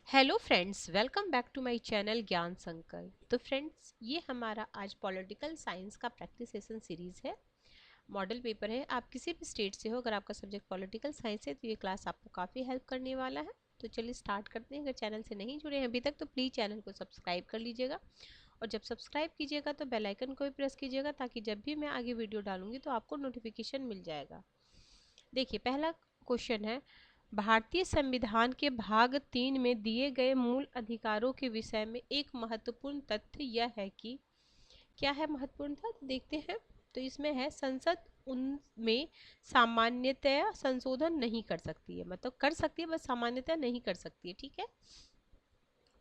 Hello friends, welcome back to my channel Gyan Sankalp. तो friends, ये हमारा आज पॉलिटिकल साइंस का प्रैक्टिस सेशन सीरीज़ है। मॉडल पेपर है। आप किसी भी स्टेट से हो, अगर आपका सब्जेक्ट पॉलिटिकल साइंस है तो ये क्लास आपको काफ़ी हेल्प करने वाला है। तो चलिए स्टार्ट करते हैं। अगर चैनल से नहीं जुड़े हैं अभी तक तो प्लीज़ चैनल को सब्सक्राइब कर लीजिएगा, और जब सब्सक्राइब कीजिएगा तो बेल आइकन को भी प्रेस कीजिएगा, ताकि जब भी मैं आगे वीडियो डालूंगी तो आपको नोटिफिकेशन मिल जाएगा। देखिए, पहला क्वेश्चन है, भारतीय संविधान के भाग 3 में दिए गए मूल अधिकारों के विषय में एक महत्वपूर्ण तथ्य यह है कि, क्या है महत्वपूर्ण तथ्य देखते हैं। तो इसमें है, संसद उनमें सामान्यतया संशोधन नहीं कर सकती है, मतलब कर सकती है बस सामान्यतया नहीं कर सकती है। ठीक है,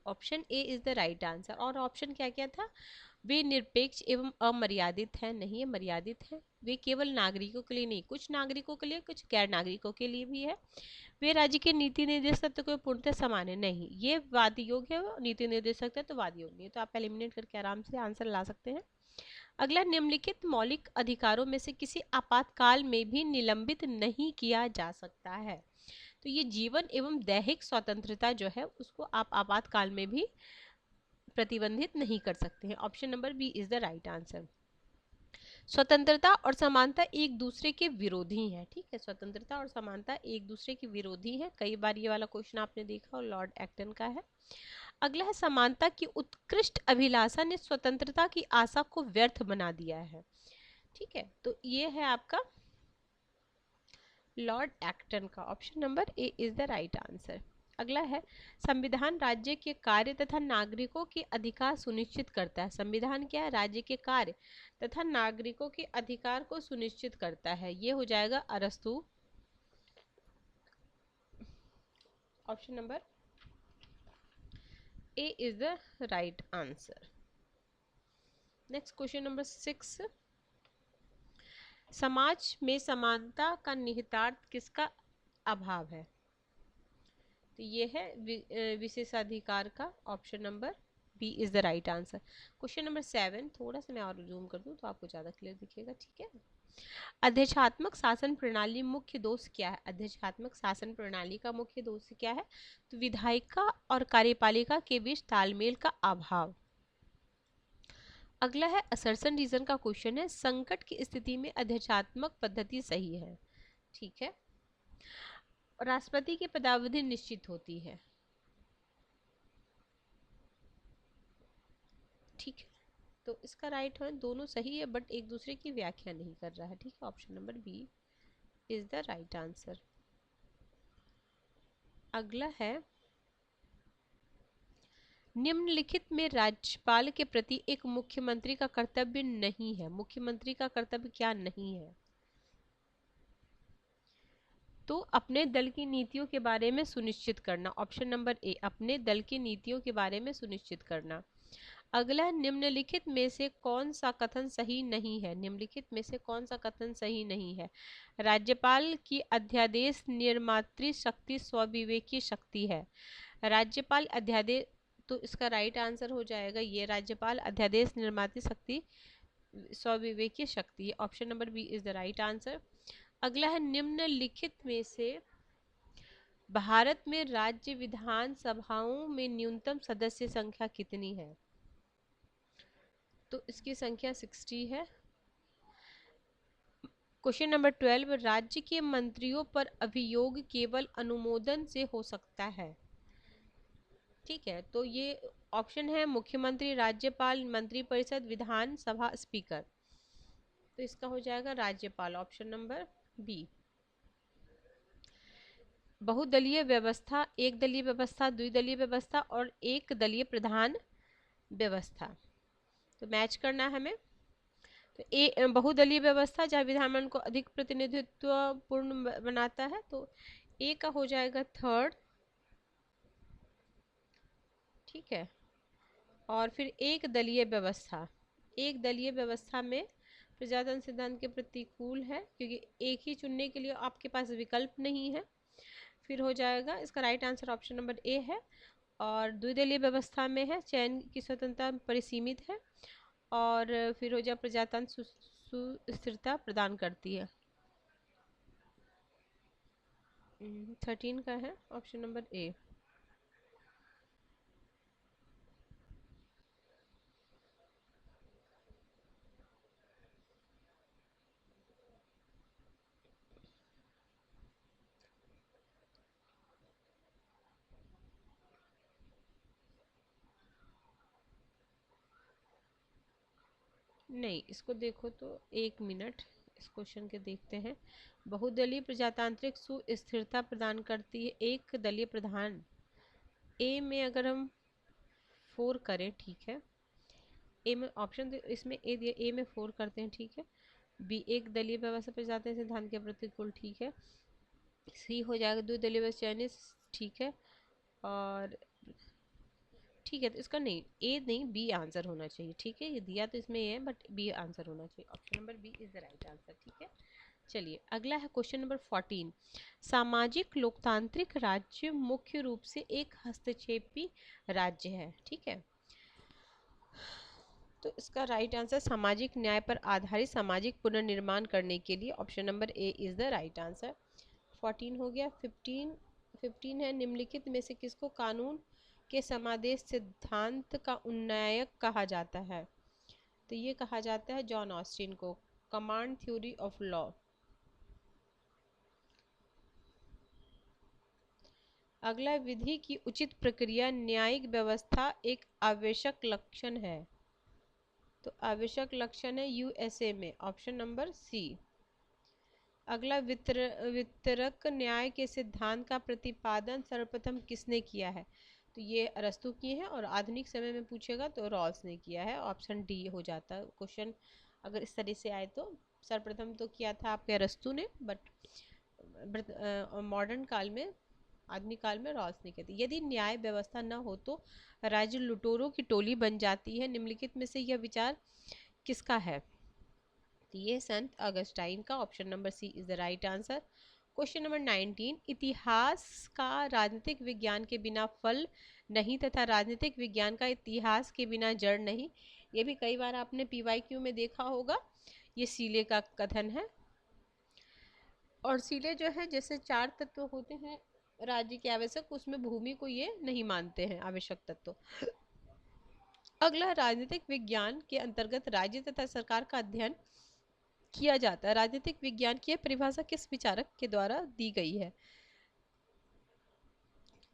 option A is the right answer. और ऑप्शन क्या क्या था? वे निरपेक्ष एवं अमर्यादित है, नहीं है, मर्यादित है। वे केवल नागरिकों के लिए नहीं, कुछ नागरिकों के लिए, कुछ गैर नागरिकों के लिए भी है। वे राज्य के नीति निर्देशक तत्व को पूर्णतः समान है, नहीं, ये वाद योग्य है, नीति निर्देशक तत्व तो वाद योग्य है। तो आप एलिमिनेट करके आराम से आंसर ला सकते हैं। अगला, निम्नलिखित मौलिक अधिकारों में से किसी आपातकाल में भी निलंबित नहीं किया जा सकता है। तो ये जीवन एवं दैहिक स्वतंत्रता जो है उसको आप आपातकाल में भी प्रतिबंधित नहीं कर सकते हैं। Option number B is the right answer. स्वतंत्रता और समानता एक दूसरे के विरोधी हैं। ठीक है, स्वतंत्रता और समानता एक दूसरे के विरोधी हैं। कई बार ये वाला क्वेश्चन आपने देखा और लॉर्ड एक्टन का है। अगला है, समानता की उत्कृष्ट अभिलाषा ने स्वतंत्रता की आशा को व्यर्थ बना दिया है। ठीक है, तो ये है आपका लॉर्ड एक्टन का। Option number A is the right answer. अगला है, संविधान राज्य के कार्य तथा नागरिकों के अधिकार सुनिश्चित करता है। संविधान क्या है? राज्य के कार्य तथा नागरिकों के अधिकार को सुनिश्चित करता है। ये हो जाएगा अरस्तु। Option number A is the right answer. Next question number 6, समाज में समानता का निहितार्थ किसका अभाव है? तो ये है विशेषाधिकार का। Option number B is the right answer. Question number 7, थोड़ा सा मैं और जूम कर दूं तो आपको ज़्यादा क्लियर दिखेगा। ठीक है, अध्यक्षात्मक शासन प्रणाली मुख्य दोष क्या है? अध्यक्षात्मक शासन प्रणाली का मुख्य दोष क्या है? तो विधायिका और कार्यपालिका के बीच तालमेल का अभाव। अगला है, असर्शन रीजन का क्वेश्चन है, संकट की स्थिति में अध्यक्षात्मक पद्धति सही है। ठीक है, राष्ट्रपति की पदावधि निश्चित होती है। ठीक है, तो इसका राइट है, दोनों सही है बट एक दूसरे की व्याख्या नहीं कर रहा है। ठीक है, option number B is the right answer. अगला है, निम्नलिखित में राज्यपाल के प्रति एक मुख्यमंत्री का कर्तव्य नहीं है। मुख्यमंत्री का कर्तव्य क्या नहीं है? तो अपने दल की नीतियों के बारे में सुनिश्चित करना। ऑप्शन नंबर ए, अपने दल की नीतियों के बारे में सुनिश्चित करना। अगला, निम्नलिखित में से कौन सा कथन सही नहीं है? निम्नलिखित में से कौन सा कथन सही नहीं है? राज्यपाल की अध्यादेश निर्मात्री शक्ति स्वविवेकी शक्ति है। राज्यपाल अध्यादेश, तो इसका राइट आंसर हो जाएगा ये, राज्यपाल अध्यादेश निर्माती शक्ति स्वविवेकी शक्ति है। Option number B is the right answer. अगला है, निम्नलिखित में से भारत में राज्य विधानसभाओं में न्यूनतम सदस्य संख्या कितनी है? तो इसकी संख्या 60 है। क्वेश्चन नंबर 12, राज्य के मंत्रियों पर अभियोग केवल अनुमोदन से हो सकता है। ठीक है, तो ये ऑप्शन है, मुख्यमंत्री, राज्यपाल, मंत्रिपरिषद, विधान सभा स्पीकर। तो इसका हो जाएगा राज्यपाल। Option number B. बहुदलीय व्यवस्था, एक दलीय व्यवस्था, द्विदलीय व्यवस्था और एक दलीय प्रधान व्यवस्था, तो मैच करना है हमें। तो ए बहुदलीय व्यवस्था जहाँ विधानमंडल को अधिक प्रतिनिधित्व पूर्ण बनाता है, तो ए का हो जाएगा थर्ड। ठीक है, और फिर एक दलीय व्यवस्था, एक दलीय व्यवस्था में प्रजातंत्र सिद्धांत के प्रतिकूल है, क्योंकि एक ही चुनने के लिए आपके पास विकल्प नहीं है। फिर हो जाएगा, इसका right answer option number A है। और द्विदलीय व्यवस्था में है, चयन की स्वतंत्रता परिसीमित है, और फिर हो जाए प्रजातंत्र सुस्थिरता प्रदान करती है। 13 का है ऑप्शन नंबर ए। नहीं, इसको देखो तो 1 मिनट, इस क्वेश्चन के देखते हैं। बहुदलीय प्रजातांत्रिक सुस्थिरता प्रदान करती है। एक दलीय प्रधान, ए में अगर हम 4 करें, ठीक है, ए में ऑप्शन इसमें ए दिया, ए में 4 करते हैं, ठीक है। बी एक दलीय व्यवस्था प्रजातांत्रिक सिद्धांत के प्रतिकूल, ठीक है। सी हो जाएगा द्विदलीय व्यवस्था चयनित, ठीक है। और ठीक है, तो इसका नहीं, ए नहीं, बी आंसर होना चाहिए, ठीक है। ये दिया तो इसमें ए है, बट बी आंसर होना चाहिए। Option number B is the right answer, ठीक है। चलिए अगला है क्वेश्चन नंबर 14। सामाजिक लोकतांत्रिक राज्य मुख्य रूप से एक हस्तक्षेपी राज्य है, ठीक है। तो इसका राइट आंसर सामाजिक न्याय पर आधारित सामाजिक पुनर्निर्माण करने के लिए option number A is the right answer. 14 हो गया। 15 है, निम्नलिखित में से किसको कानून के समादेश सिद्धांत का उन्नायक कहा जाता है? तो ये कहा जाता है जॉन ऑस्टिन को, कमांड थ्योरी ऑफ लॉ। अगला, विधि की उचित प्रक्रिया न्यायिक व्यवस्था एक आवश्यक लक्षण है। तो आवश्यक लक्षण है यूएसए में, ऑप्शन नंबर सी। अगला, वितरक न्याय के सिद्धांत का प्रतिपादन सर्वप्रथम किसने किया है? तो ये अरस्तु किए हैं, और आधुनिक समय में पूछेगा तो रॉल्स ने किया है। ऑप्शन डी हो जाता है क्वेश्चन अगर इस तरह से आए तो। सर्वप्रथम तो किया था आपके अरस्तु ने, बट मॉडर्न काल में, आधुनिक काल में रॉल्स ने किया था। यदि न्याय व्यवस्था न हो तो राज्य लुटेरों की टोली बन जाती है। निम्नलिखित में से यह विचार किसका है? तो ये संत अगस्टाइन का, option number C is the right answer. Question number 19, इतिहास का राजनीतिक विज्ञान के बिना फल नहीं तथा राजनीतिक विज्ञान का इतिहास के बिना जड़ नहीं। ये भी कई बार आपने पीवाईक्यू में देखा होगा। ये सीले का कथन है। और सीले जो है, जैसे 4 तत्व होते हैं राज्य के आवश्यक, उसमें भूमि को ये नहीं मानते हैं आवश्यक तत्व। अगला, राजनीतिक विज्ञान के अंतर्गत राज्य तथा सरकार का अध्ययन किया जाता है। राजनीतिक विज्ञान की परिभाषा किस विचारक के द्वारा दी गई है?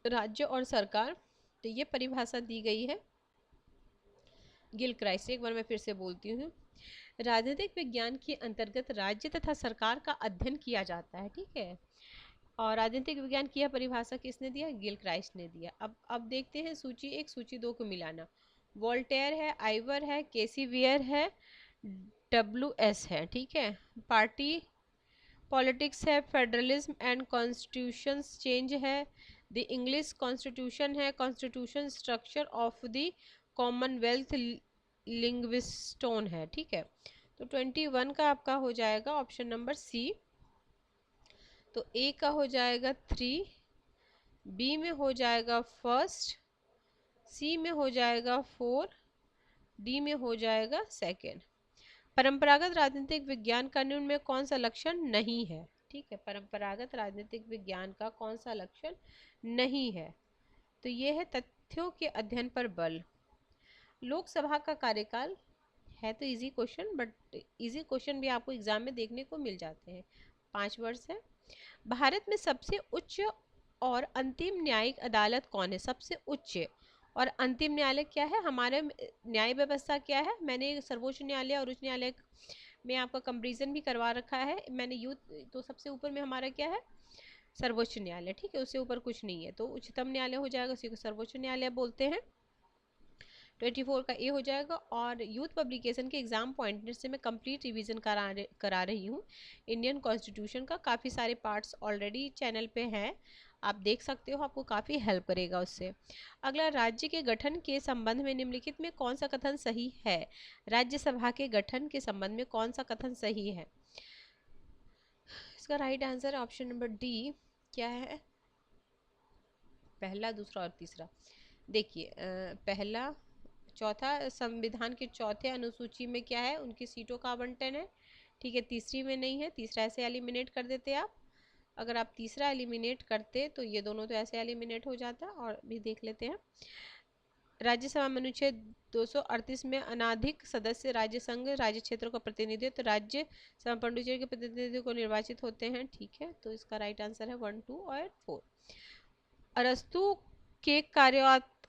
राज्य और सरकार, तो ये परिभाषा दी गई है गिलक्राइस्ट। एक बार मैं फिर से बोलती हूँ, राजनीतिक विज्ञान के अंतर्गत राज्य तथा सरकार का अध्ययन किया जाता है, ठीक है। और राजनीतिक विज्ञान की यह परिभाषा किसने दिया? गिलक्राइस्ट ने दिया। अब देखते हैं सूची 1 सूची 2 को मिलाना। वोल्टेयर है, आइवर है, केसी वियर है, WS है, ठीक है। पार्टी पॉलिटिक्स है, फेडरलिज्म एंड कॉन्स्टिट्यूशन चेंज है, द इंग्लिश कॉन्स्टिट्यूशन है, constitution structure of the commonwealth लिंग्विस्टोन है, ठीक है। तो 21 का आपका हो जाएगा ऑप्शन नंबर सी। तो ए का हो जाएगा 3, बी में हो जाएगा फर्स्ट, सी में हो जाएगा 4, डी में हो जाएगा सेकेंड। परंपरागत राजनीतिक विज्ञान कानून में कौन सा लक्षण नहीं है? ठीक है, परंपरागत राजनीतिक विज्ञान का कौन सा लक्षण नहीं है? तो ये है तथ्यों के अध्ययन पर बल। लोकसभा का कार्यकाल है, तो easy question, but easy question भी आपको एग्जाम में देखने को मिल जाते हैं। 5 वर्ष है। भारत में सबसे उच्च और अंतिम न्यायिक अदालत कौन है? सबसे उच्च और अंतिम न्यायालय क्या है? हमारे न्याय व्यवस्था क्या है? मैंने सर्वोच्च न्यायालय और उच्च न्यायालय में आपका कंपैरिजन भी करवा रखा है मैंने। यूथ तो सबसे ऊपर में हमारा क्या है? सर्वोच्च न्यायालय, ठीक है। उससे ऊपर कुछ नहीं है, तो उच्चतम न्यायालय हो जाएगा, उसी को सर्वोच्च न्यायालय बोलते हैं। 24 का ए हो जाएगा। और यूथ पब्लिकेशन के एग्जाम पॉइंटर से मैं कंप्लीट रिवीजन करा रही हूँ इंडियन कॉन्स्टिट्यूशन का। काफ़ी सारे पार्ट्स ऑलरेडी चैनल पे हैं, आप देख सकते हो, आपको काफ़ी हेल्प करेगा उससे। अगला, राज्य के गठन के संबंध में निम्नलिखित में कौन सा कथन सही है? राज्यसभा के गठन के संबंध में कौन सा कथन सही है? इसका right answer option number D. क्या है? पहला, दूसरा और तीसरा। देखिए, पहला, चौथा, संविधान के चौथे अनुसूची में क्या है? उनकी सीटों का आवंटन है, ठीक है। तीसरी में नहीं है, तीसरा ऐसे एलिमिनेट कर देते आप। अगर आप तीसरा एलिमिनेट करते तो ये दोनों तो ऐसे एलिमिनेट हो जाता। और भी देख लेते हैं। राज्यसभा में अनुच्छेद 238 में अनाधिक सदस्य राज्य संघ राज्य क्षेत्रों का प्रतिनिधित्व, तो राज्य सभा पांडिचेरी के प्रतिनिधित्व को निर्वाचित होते हैं, ठीक है। तो इसका राइट आंसर है 1, 2 और 4। अरस्तु के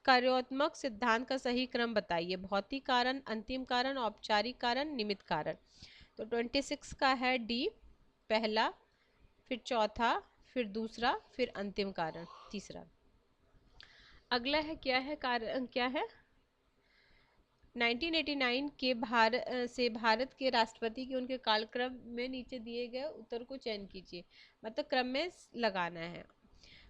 कार्यात्मक सिद्धांत का सही क्रम बताइए। भौतिक कारण, अंतिम कारण, औपचारिक कारण, निमित्त कारण। तो 26 का है डी, पहला, फिर चौथा, फिर दूसरा, फिर अंतिम कारण तीसरा। अगला है क्या है कारण, क्या है 1989 के से भारत के राष्ट्रपति के उनके कालक्रम में नीचे दिए गए उत्तर को चयन कीजिए। मतलब क्रम में लगाना है।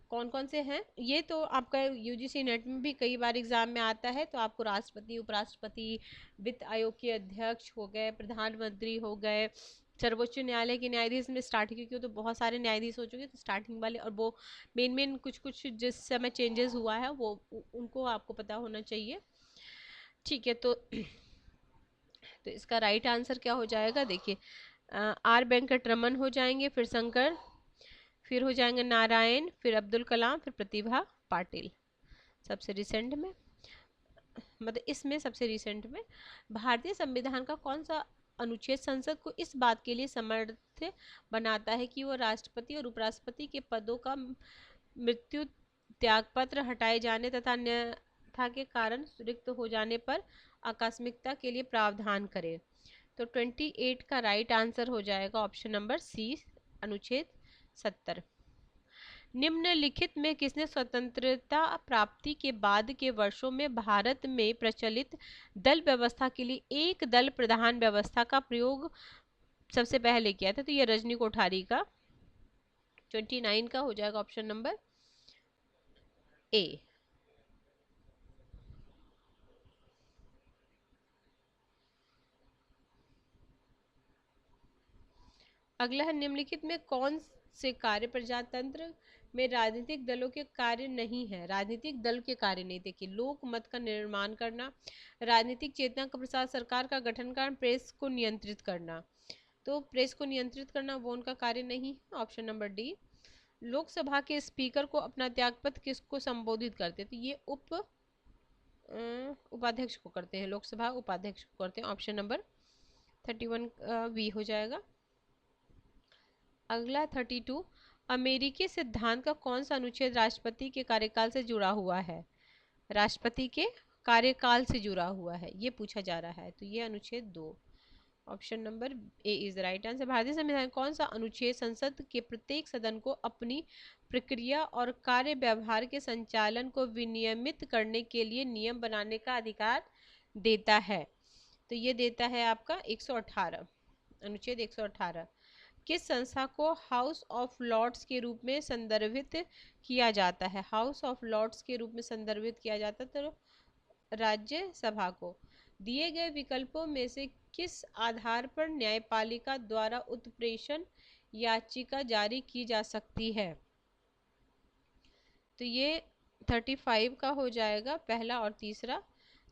कौन कौन से हैं ये तो आपका यूजीसी नेट में भी कई बार एग्जाम में आता है। तो आपको राष्ट्रपति, उपराष्ट्रपति, वित्त आयोग के अध्यक्ष हो गए, प्रधानमंत्री हो गए, सर्वोच्च न्यायालय के न्यायाधीश में स्टार्टिंग, क्योंकि तो बहुत सारे न्यायाधीश हो चुके तो स्टार्टिंग वाले, और वो मेन कुछ कुछ जिस समय चेंजेस हुआ है वो उनको आपको पता होना चाहिए। ठीक है, तो इसका राइट आंसर क्या हो जाएगा, देखिए आर वेंकटरमन हो जाएंगे, फिर शंकर, फिर हो जाएंगे नारायण, फिर अब्दुल कलाम, फिर प्रतिभा पाटिल। सबसे रिसेंट में, मतलब इसमें सबसे रिसेंट में भारतीय संविधान का कौन सा अनुच्छेद संसद को इस बात के लिए समर्थ बनाता है कि वो राष्ट्रपति और उपराष्ट्रपति के पदों का मृत्यु, त्यागपत्र हटाए जाने तथा अन्यथा के कारण रिक्त हो जाने पर आकस्मिकता के लिए प्रावधान करे। तो 28 का राइट आंसर हो जाएगा ऑप्शन नंबर सी, अनुच्छेद 70। निम्नलिखित में किसने स्वतंत्रता प्राप्ति के बाद के वर्षों में भारत में प्रचलित दल व्यवस्था के लिए एक दल प्रधान व्यवस्था का प्रयोग सबसे पहले किया था? तो ये रजनी कोठारी का 29 का हो जाएगा ऑप्शन नंबर ए। अगला है निम्नलिखित में कौन से कार्य प्रजातंत्र में राजनीतिक दलों के कार्य नहीं है? राजनीतिक दल के कार्य नहीं, देखिए लोक मत का निर्माण करना, राजनीतिक चेतना का प्रसार, सरकार का गठन करना, प्रेस को नियंत्रित करना। तो प्रेस को नियंत्रित करना वो उनका कार्य नहीं, ऑप्शन नंबर डी। लोकसभा के स्पीकर को अपना त्यागपत्र किसको संबोधित करते? तो ये उपाध्यक्ष को करते हैं, लोकसभा उपाध्यक्ष को करते हैं, ऑप्शन नंबर 31 बी हो जाएगा। अगला 32, अमेरिकी सिद्धांत का कौन सा अनुच्छेद राष्ट्रपति के कार्यकाल से जुड़ा हुआ है? राष्ट्रपति के कार्यकाल से जुड़ा हुआ है, ये पूछा जा रहा है। तो ये अनुच्छेद 2, option number A is right answer. भारतीय संविधान कौन सा अनुच्छेद संसद के प्रत्येक सदन को अपनी प्रक्रिया और कार्य व्यवहार के संचालन को विनियमित करने के लिए नियम बनाने का अधिकार देता है? तो ये देता है आपका 118, अनुच्छेद 118। किस संस्था को हाउस ऑफ लॉर्ड्स के रूप में संदर्भित किया जाता है? हाउस ऑफ लॉर्ड्स के रूप में संदर्भित किया जाता है तो राज्यसभा को। दिए गए विकल्पों में से किस आधार पर न्यायपालिका द्वारा उत्प्रेषण याचिका जारी की जा सकती है? तो ये 35 का हो जाएगा पहला और तीसरा,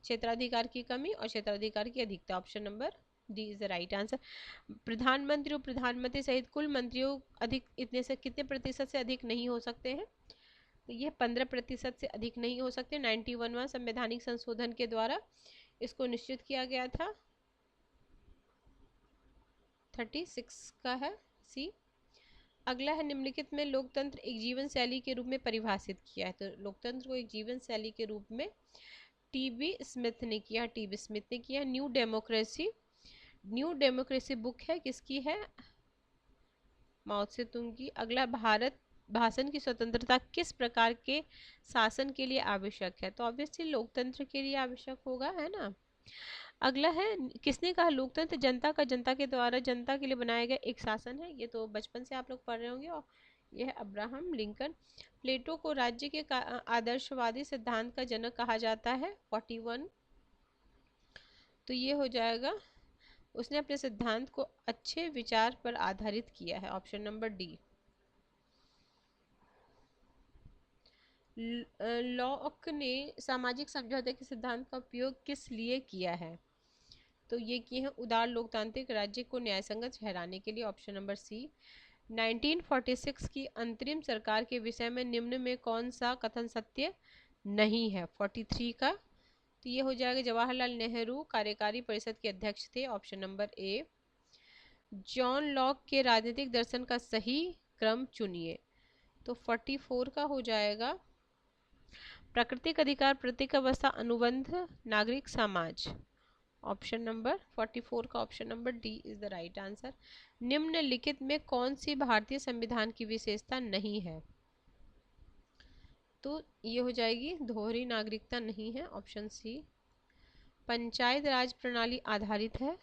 क्षेत्राधिकार की कमी और क्षेत्राधिकार की अधिकता, option number D is the right answer. प्रधानमंत्री और प्रधानमंत्री सहित कुल मंत्रियों अधिक इतने से कितने प्रतिशत से अधिक नहीं हो सकते हैं? तो ये 15% से अधिक नहीं हो सकते। 91वां संवैधानिक संशोधन के द्वारा इसको निश्चित किया गया था। 36 का है सी। अगला है निम्नलिखित में लोकतंत्र एक जीवन शैली के रूप में परिभाषित किया है? तो लोकतंत्र को एक जीवन शैली के रूप में टीबी स्मिथ ने किया, टीबी स्मिथ ने किया। न्यू डेमोक्रेसी बुक है, किसकी है? माओ त्से-तुंग की। अगला, भारत भाषण की स्वतंत्रता किस प्रकार के शासन के लिए आवश्यक है? तो ऑब्वियसली लोकतंत्र के लिए आवश्यक होगा, है ना। अगला है किसने कहा लोकतंत्र जनता का जनता के द्वारा जनता के लिए बनाया गया एक शासन है? ये तो बचपन से आप लोग पढ़ रहे होंगे, और यह है अब्राहम लिंकन। प्लेटो को राज्य के आदर्शवादी सिद्धांत का जनक कहा जाता है, 41। तो ये हो जाएगा, उसने अपने सिद्धांत को अच्छे विचार पर आधारित किया है, ऑप्शन नंबर डी। लॉक ने सामाजिक समझौते के सिद्धांत का उपयोग किस लिए किया है? तो ये किए हैं उदार लोकतांत्रिक राज्य को न्यायसंगत ठहराने के लिए, ऑप्शन नंबर सी। 1946 की अंतरिम सरकार के विषय में निम्न में कौन सा कथन सत्य नहीं है? 43 का। तो ये हो जाएगा, जवाहरलाल नेहरू कार्यकारी परिषद के अध्यक्ष थे, option number A. John Locke के राजनीतिक दर्शन का सही क्रम चुनिए। तो 44 का हो जाएगा प्राकृतिक अधिकार, प्रत्येक अवस्था, अनुबंध, नागरिक समाज। ऑप्शन नंबर 44 का option number D is the right answer. निम्नलिखित में कौन सी भारतीय संविधान की विशेषता नहीं है? तो ये हो जाएगी दोहरी नागरिकता नहीं है, ऑप्शन सी। पंचायत राज प्रणाली आधारित है,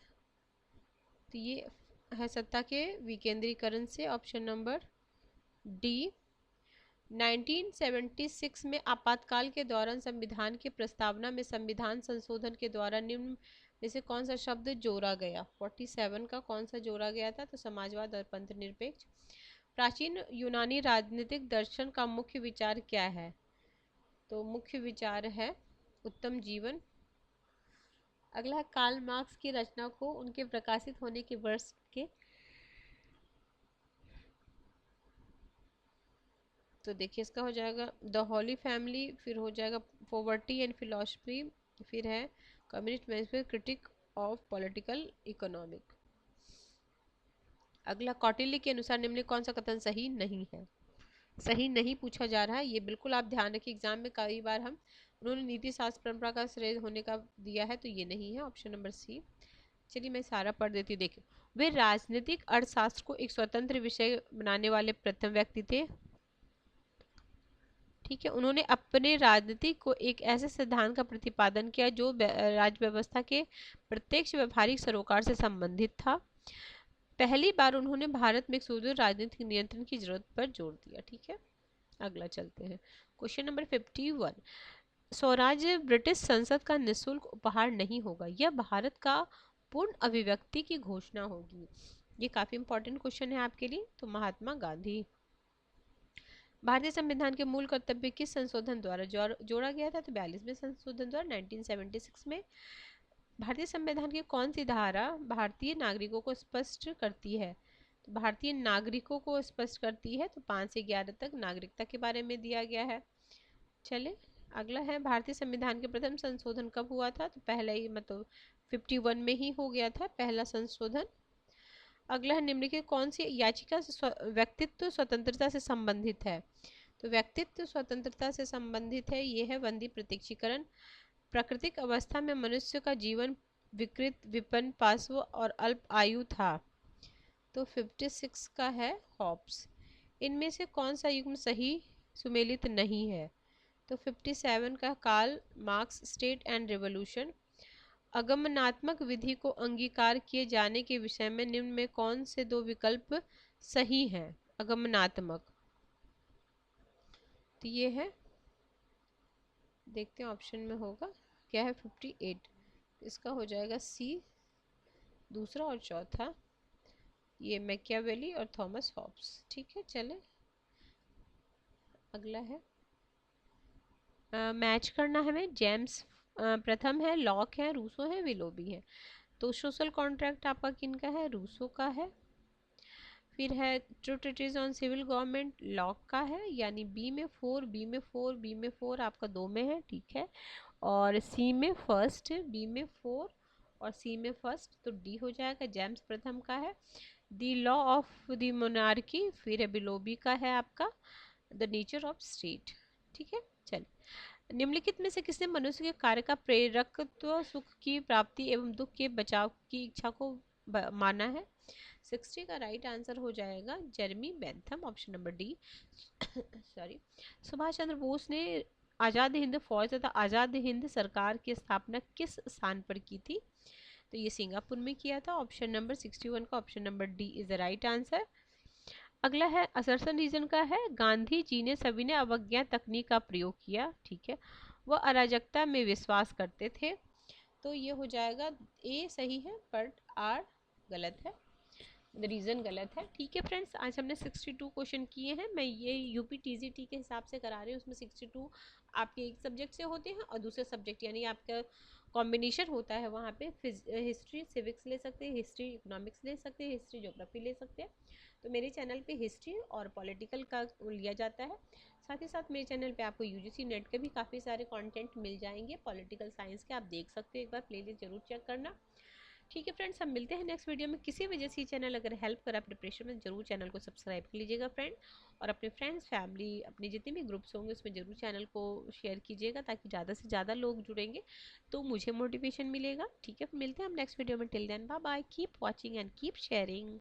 तो ये है सत्ता के विकेंद्रीकरण से, ऑप्शन नंबर डी। 1976 में आपातकाल के दौरान संविधान की प्रस्तावना में संविधान संशोधन के द्वारा निम्न में से कौन सा शब्द जोड़ा गया? 47 का कौन सा जोड़ा गया था? तो समाजवाद और पंथ निरपेक्ष। प्राचीन यूनानी राजनीतिक दर्शन का मुख्य विचार क्या है? तो मुख्य विचार है उत्तम जीवन। अगला है कार्ल मार्क्स की रचना को उनके प्रकाशित होने के वर्ष के, तो देखिए इसका हो जाएगा द हॉली फैमिली, फिर हो जाएगा पॉवर्टी एंड फिलॉसफी, फिर है communist manifesto, critic of political economic. अगला, कौटिल्य के अनुसार निम्न कौन सा कथन सही नहीं है? सही नहीं पूछा जा रहा है, ये बिल्कुल आप ध्यान रखिए, एग्जाम में कई बार हम उन्होंने नीति शास्त्र परंपरा का श्रेय होने का दिया है, तो ये नहीं है, ऑप्शन नंबर सी। चलिए मैं सारा पढ़ देती हूँ, देखिए। वे राजनीतिक अर्थशास्त्र को एक स्वतंत्र विषय बनाने वाले प्रथम व्यक्ति थे। ठीक है, उन्होंने अपने राजनीति को एक ऐसे सिद्धांत का प्रतिपादन किया जो राज्य व्यवस्था के प्रत्यक्ष व्यवहारिक सरोकार से संबंधित था। पहली बार उन्होंने भारत में एक सुदृढ़ राजनीतिक नियंत्रण की जरूरत पर जोर दिया। ठीक है, अगला चलते हैं, क्वेश्चन नंबर 51। स्वराज्य ब्रिटिश संसद का निःशुल्क उपहार नहीं होगा, यह भारत का पूर्ण अभिव्यक्ति की घोषणा होगी। ये काफी इंपॉर्टेंट क्वेश्चन है आपके लिए। तो महात्मा गांधी। भारतीय संविधान के मूल कर्तव्य किस संशोधन द्वारा जोड़ा गया था? तो 42वें संशोधन द्वारा 1976 में। भारतीय संविधान की कौन सी धारा भारतीय नागरिकों को स्पष्ट करती है? तो भारतीय नागरिकों को स्पष्ट करती है, तो 5 से 11 तक नागरिकता के बारे में दिया गया है। चले अगला है, भारतीय संविधान के प्रथम संशोधन कब हुआ था? तो पहले ही मतलब 51 में ही हो गया था पहला संशोधन। अगला है, निम्नलिखित कौन सी याचिका व्यक्तित्व स्वतंत्रता से संबंधित है? तो व्यक्तित्व स्वतंत्रता से संबंधित है, ये है बंदी प्रत्यक्षीकरण। प्राकृतिक अवस्था में मनुष्य का जीवन विकृत, विपन्न, पार्श्व और अल्प आयु था, तो 56 का है हॉब्स। इनमें से कौन सा युग्म सही सुमेलित नहीं है? तो 57 का Karl Marx, state and revolution. आगमनात्मक विधि को अंगीकार किए जाने के विषय में निम्न में कौन से दो विकल्प सही हैं? आगमनात्मक, तो ये है, देखते हैं ऑप्शन में होगा क्या है, 58। इसका हो जाएगा सी दूसरा, और चौथा ये मैकियावेली और थॉमस हॉब्स। ठीक है, चले अगला है, मैच करना है हमें। जेम्स प्रथम है, लॉक है, रूसो है, विलोबी है। तो सोशल कॉन्ट्रैक्ट आपका किनका है? रूसो का है। फिर है two treatises on civil government, Locke का है, यानी बी में 4, बी में 4, बी में 4 आपका 2 में है। ठीक है, और सी में फर्स्ट, बी में 4 और सी में फर्स्ट, तो डी हो जाएगा, जेम्स प्रथम का है। The law of the monarchy, फिर है बिलोबी का है आपका द नेचर ऑफ स्टेट। ठीक है, चलिए, निम्नलिखित में से किसने मनुष्य के कार्य का प्रेरकत्व सुख की प्राप्ति एवं दुख के बचाव की इच्छा को माना है? 60 का राइट आंसर हो जाएगा Jeremy Bentham, option number D. Sorry. Subhash Chandra Bose ने आज़ाद हिंद फौज तथा आज़ाद हिंद सरकार की स्थापना किस स्थान पर की थी? तो ये सिंगापुर में किया था, ऑप्शन नंबर 61 का option number D is the right answer. अगला है, असरसन रीजन का है, गांधी जी ने सविनय अवज्ञा तकनीक का प्रयोग किया। ठीक है, वह अराजकता में विश्वास करते थे, तो ये हो जाएगा ए सही है, बट आर गलत है, रीज़न गलत है। ठीक है फ्रेंड्स, आज हमने 62 क्वेश्चन किए हैं। मैं ये यूपी टीजीटी के हिसाब से करा रही हूँ, उसमें 62 आपके एक सब्जेक्ट से होते हैं और दूसरे सब्जेक्ट यानी आपका कॉम्बिनेशन होता है। वहाँ पे हिस्ट्री सिविक्स ले सकते हैं, हिस्ट्री इकोनॉमिक्स ले सकते हैं, हिस्ट्री ज्योग्राफी ले सकते हैं। तो मेरे चैनल पे हिस्ट्री और पॉलिटिकल का लिया जाता है। साथ ही साथ मेरे चैनल पे आपको यूजीसी नेट के भी काफ़ी सारे कंटेंट मिल जाएंगे पॉलिटिकल साइंस के, आप देख सकते हो, एक बार प्लेलिस्ट जरूर चेक करना। ठीक है फ्रेंड्स, हम मिलते हैं नेक्स्ट वीडियो में। किसी वजह से ये चैनल अगर हेल्प करा प्रिपरेशन में, जरूर चैनल को सब्सक्राइब कर लीजिएगा फ्रेंड। और अपने फ्रेंड्स, फैमिली, अपने जितने भी ग्रुप्स होंगे उसमें जरूर चैनल को शेयर कीजिएगा, ताकि ज़्यादा से ज़्यादा लोग जुड़ेंगे तो मुझे मोटिवेशन मिलेगा। ठीक है, मिलते हैं हम नेक्स्ट वीडियो में। Till then bye bye, keep watching and keep sharing.